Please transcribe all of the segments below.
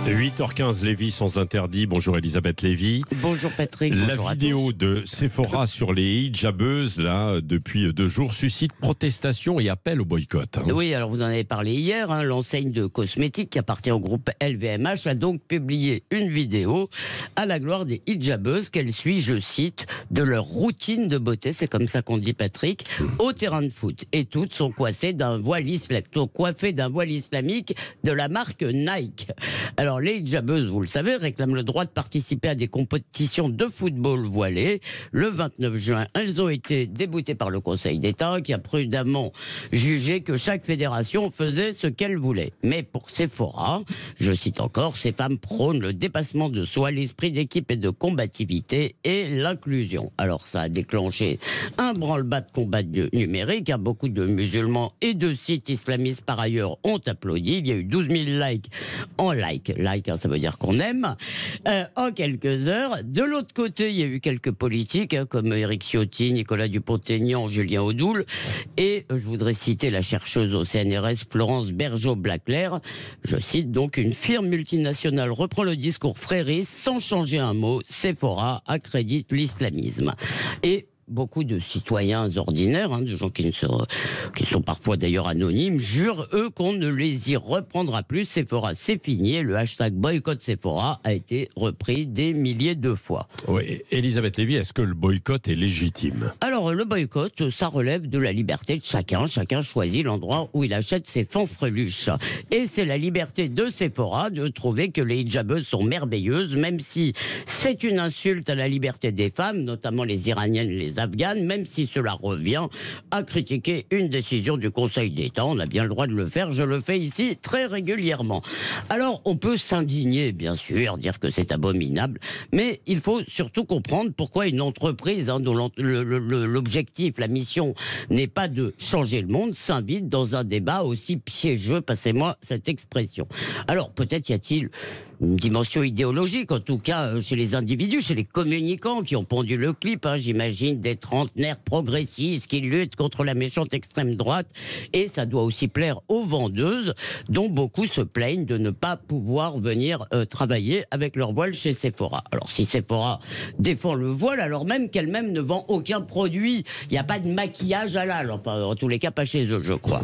8h15, Lévy sans interdit. Bonjour Elisabeth Lévy. Bonjour Patrick. La Bonjour vidéo de Sephora sur les hijabeuses, là, depuis 2 jours, suscite protestation et appel au boycott. Oui, alors vous en avez parlé hier. L'enseigne de cosmétiques qui appartient au groupe LVMH a donc publié une vidéo à la gloire des hijabeuses qu'elle suit, je cite, de leur routine de beauté, c'est comme ça qu'on dit Patrick, au terrain de foot. Et toutes sont coiffées d'un voile islamique de la marque Nike. Alors les hijabeuses, vous le savez, réclament le droit de participer à des compétitions de football voilées. Le 29 juin, elles ont été déboutées par le Conseil d'État qui a prudemment jugé que chaque fédération faisait ce qu'elle voulait. Mais pour Sephora, je cite encore, ces femmes prônent le dépassement de soi, l'esprit d'équipe et de combativité et l'inclusion. Alors ça a déclenché un branle-bas de combat numérique. Beaucoup de musulmans et de sites islamistes par ailleurs ont applaudi. Il y a eu 12 000 likes en like, ça veut dire qu'on aime, en quelques heures. De l'autre côté, il y a eu quelques politiques comme Éric Ciotti, Nicolas Dupont-Aignan, Julien Audoul, et je voudrais citer la chercheuse au CNRS Florence Bergeau-Blaclair. Je cite donc: une firme multinationale reprend le discours frériste sans changer un mot. Sephora accrédite l'islamisme. Et beaucoup de citoyens ordinaires, de gens qui sont parfois d'ailleurs anonymes, jurent, eux, qu'on ne les y reprendra plus. Sephora, c'est fini. Le hashtag boycott Sephora a été repris des milliers de fois. Oui, Elisabeth Lévy, est-ce que le boycott est légitime? Alors, le boycott, ça relève de la liberté de chacun. Chacun choisit l'endroit où il achète ses fanfreluches. Et c'est la liberté de Sephora de trouver que les hijabeuses sont merveilleuses, même si c'est une insulte à la liberté des femmes, notamment les Iraniennes, les Afghanes, même si cela revient à critiquer une décision du Conseil d'État. On a bien le droit de le faire, je le fais ici très régulièrement. Alors, on peut s'indigner, bien sûr, dire que c'est abominable, mais il faut surtout comprendre pourquoi une entreprise dont l'objectif, la mission n'est pas de changer le monde, s'invite dans un débat aussi piégeux, passez-moi cette expression. Alors, peut-être y a-t-il une dimension idéologique, en tout cas chez les individus, chez les communicants qui ont pondu le clip, j'imagine, des trentenaires progressistes qui luttent contre la méchante extrême droite. Et ça doit aussi plaire aux vendeuses, dont beaucoup se plaignent de ne pas pouvoir venir travailler avec leur voile chez Sephora. Alors si Sephora défend le voile, alors même qu'elle-même ne vend aucun produit, il n'y a pas de maquillage halal, enfin en tous les cas pas chez eux, je crois.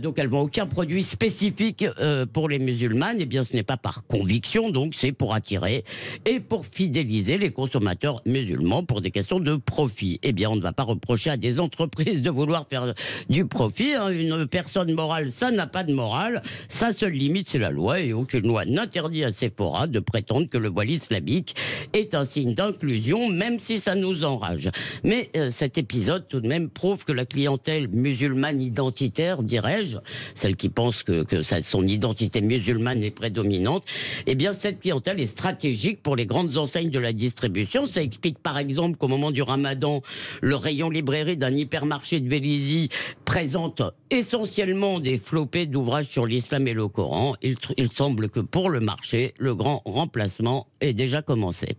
Donc elle vend aucun produit spécifique pour les musulmanes. Et bien ce n'est pas par conviction, donc c'est pour attirer et pour fidéliser les consommateurs musulmans pour des questions de profit. Eh bien, on ne va pas reprocher à des entreprises de vouloir faire du profit. Une personne morale, ça n'a pas de morale. Sa seule limite, c'est la loi, et aucune loi n'interdit à Sephora de prétendre que le voile islamique est un signe d'inclusion, même si ça nous enrage. Mais cet épisode, tout de même, prouve que la clientèle musulmane identitaire, dirais-je, celle qui pense que son identité musulmane est prédominante, eh bien, cette clientèle est stratégique pour les grandes enseignes de la distribution. Ça explique par exemple qu'au moment du Ramadan, le rayon librairie d'un hypermarché de Vélizy présente essentiellement des flopées d'ouvrages sur l'islam et le Coran. Il semble que pour le marché, le grand remplacement ait déjà commencé.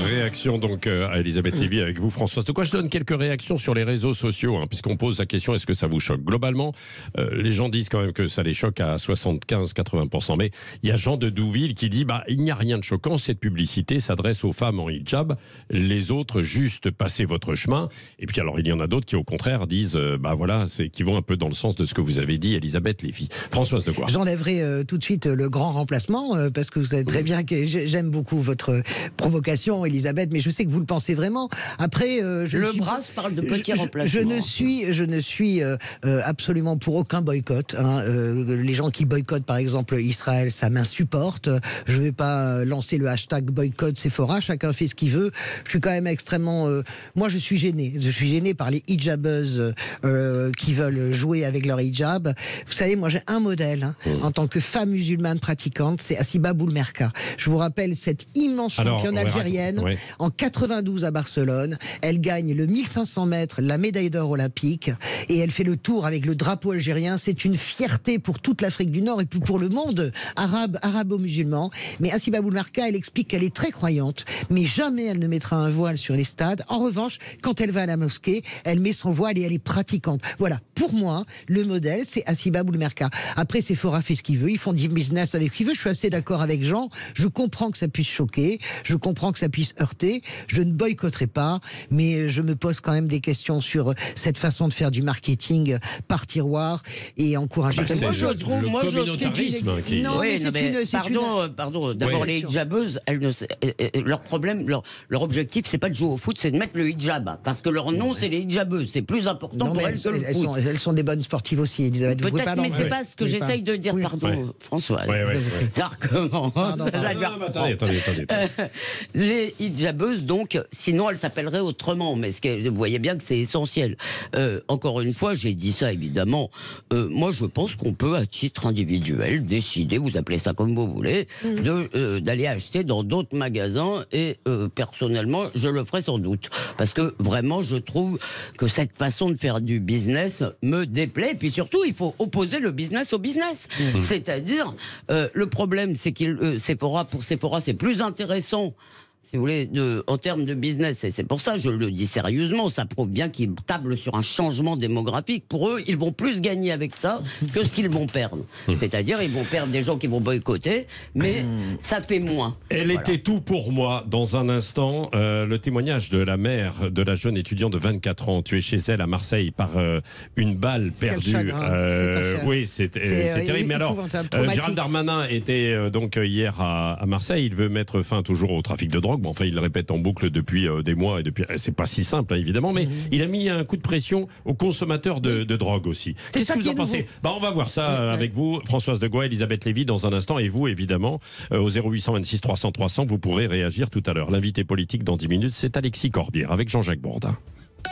Réaction donc à Elisabeth Lévy avec vous, Françoise. De quoi je donne quelques réactions sur les réseaux sociaux, puisqu'on pose la question: est-ce que ça vous choque? Globalement, les gens disent quand même que ça les choque à 75-80%. Mais il y a Jean de Douville qui dit il n'y a rien de choquant, cette publicité s'adresse aux femmes en hijab, les autres juste passez votre chemin. Et puis alors il y en a d'autres qui au contraire disent qui vont un peu dans le sens de ce que vous avez dit, Elisabeth Lévy. Françoise de quoi? J'enlèverai tout de suite le grand remplacement parce que vous savez très bien que j'aime beaucoup votre provocation, Elisabeth, mais je sais que vous le pensez vraiment. Après, Brasse parle de petit remplacement. Je ne suis absolument pour aucun boycott. Les gens qui boycottent, par exemple, Israël, ça m'insupporte. Je ne vais pas lancer le hashtag boycott Sephora. Chacun fait ce qu'il veut. Je suis quand même extrêmement... moi, je suis gêné. Je suis gêné par les hijabeuses qui veulent jouer avec leur hijab. Vous savez, moi, j'ai un modèle en tant que femme musulmane pratiquante, c'est Hasiba Boulmerka. Je vous rappelle cette immense championne algérienne. En 92 à Barcelone, elle gagne le 1500 mètres, la médaille d'or olympique, et elle fait le tour avec le drapeau algérien. C'est une fierté pour toute l'Afrique du Nord et puis pour le monde arabo-musulman. Mais Hasiba Boulmerka, elle explique qu'elle est très croyante, mais jamais elle ne mettra un voile sur les stades. En revanche, quand elle va à la mosquée, elle met son voile et elle est pratiquante. Voilà. pour moi, le modèle, c'est Aciba ou le Merca. Après, Sephora fait ce qu'il veut, ils font du business avec ce qu'il veut. Je suis assez d'accord avec Jean. Je comprends que ça puisse choquer, je comprends que ça puisse heurter. Je ne boycotterai pas, mais je me pose quand même des questions sur cette façon de faire du marketing par tiroir et encourager. C'est je trouve, le communautarisme qui... Non, Oui, mais c'est pardon. D'abord, Ouais. les hijabeuses, leur problème, leur objectif, c'est pas de jouer au foot, c'est de mettre le hijab. Parce que leur nom, c'est les hijabeuses. C'est plus important Non, pour mais elles que le foot. elles sont des bonnes sportives aussi, Elisabeth. Vous pouvez Peut-être, pas mais c'est l'enlever. pas ce que Vous pouvez j'essaye pas. de dire, Oui. pardon, Ouais. François. Ouais. Ça recommence. Pardon. Ça lui reprend. Attendez. Les hijabeuses, donc, sinon elles s'appelleraient autrement, mais vous voyez bien que c'est essentiel. Encore une fois, j'ai dit ça évidemment. Moi, je pense qu'on peut, à titre individuel, décider, vous appelez ça comme vous voulez, d'aller acheter dans d'autres magasins. Et personnellement, je le ferai sans doute, parce que vraiment, je trouve que cette façon de faire du business me déplaît. Et puis surtout, il faut opposer le business au business. C'est-à-dire, le problème, c'est que pour Sephora, c'est plus intéressant, si vous voulez, en termes de business, et c'est pour ça que je le dis sérieusement, ça prouve bien qu'ils tablent sur un changement démographique. Pour eux, ils vont plus gagner avec ça que ce qu'ils vont perdre. C'est-à-dire, ils vont perdre des gens qui vont boycotter, mais ça fait moins. Elle Voilà. était tout pour moi. Dans un instant, le témoignage de la mère de la jeune étudiante de 24 ans tuée chez elle à Marseille par une balle perdue. chagrin, cette affaire. Oui, c'est terrible. Mais alors, épouvantable, traumatique. Gérald Darmanin était donc hier à Marseille. Il veut mettre fin toujours au trafic de drogue. Bon, enfin, il le répète en boucle depuis des mois. Et depuis, c'est pas si simple, hein, évidemment. Mais il a mis un coup de pression aux consommateurs de drogue aussi. C'est Qu'est-ce ça que vous qui en est pensez? On va voir ça avec vous, Françoise de Gois, Elisabeth Lévy, dans un instant. Et vous, évidemment, au 0826 300 300, vous pourrez réagir tout à l'heure. L'invité politique dans 10 minutes, c'est Alexis Corbière avec Jean-Jacques Bourdin.